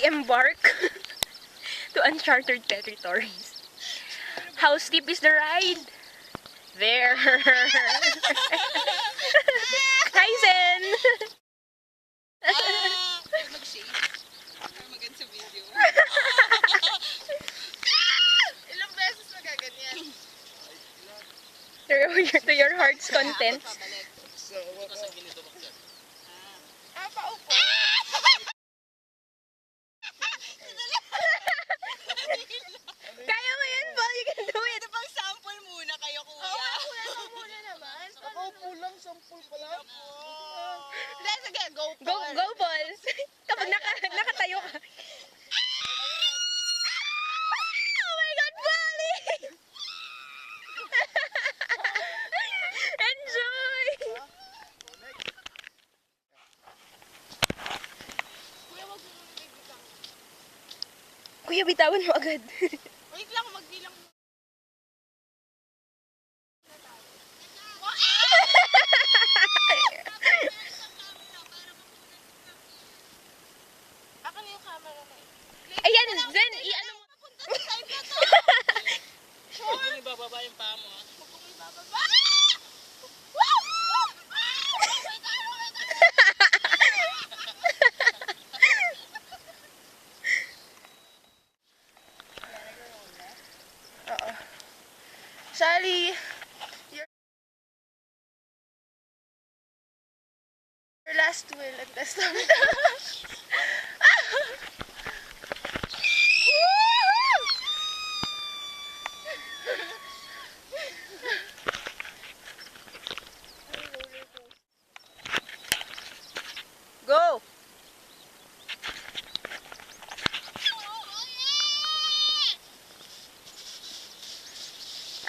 to embark to uncharted territories. How steep is the ride? There. Kaizen! Mag-shave. Para maganda sa video. Ilang beses magaganyan. To your heart's content. Paupo. Kaya mo yan, Paul. You can do it. Ito bang sample muna kayo, kuya? Wala muna naman. Nakaupo lang, sampul pa lang. Let's again, go Go, go, Paul. Kapag nakatayo ka. Oh my God, Polly! Enjoy! Kuya, bitawan mo agad. Wait lang, magbilang. Ako na yung camera na eh. Ayan, Zen, i-ano mo. Huwag mong ibababa yung paa mo. Sally, your last will and testament. Go!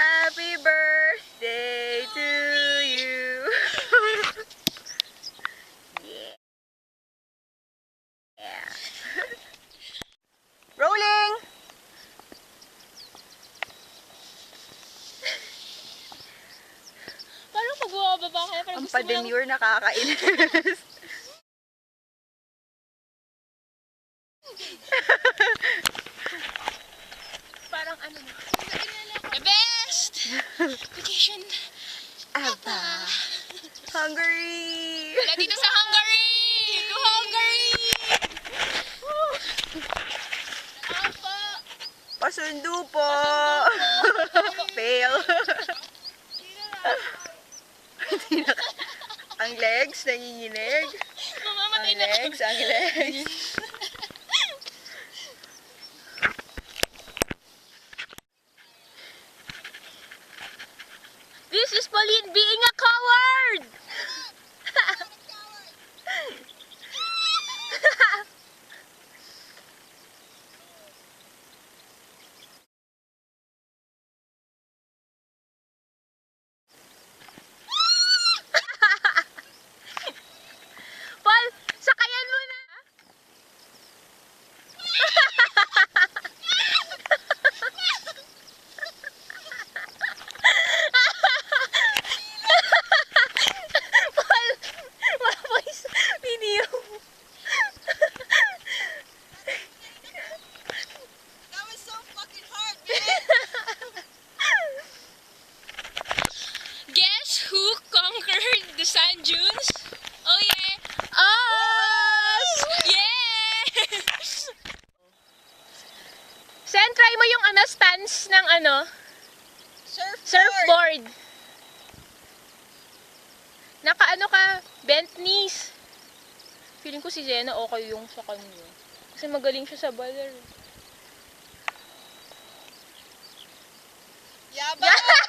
Happy birthday to you. Yeah. Rolling. Parang pag bumababa kayo, parang Ang gusto mo lang. pa-demure nakakainis. Parang ano na. The best! Vacation. Aba. Hungary. Wala dito sa Hungary! Go Hungary! Apa! Pasundo po. Fail. Hindi na. Ang legs nanginginig. Mamamatay Ang na legs, ang legs. This is Pauline being a coward! Paul, sakayan mo na! That was so fucking hard, man! Guess who conquered the sand dunes? Oh yeah! Us! Yeah! Sen, try mo yung stance ng surfboard. Naka ka, bent knees. Feeling ko si Zena okay yung sa kanya. Kasi magaling siya sa baler. Yabang!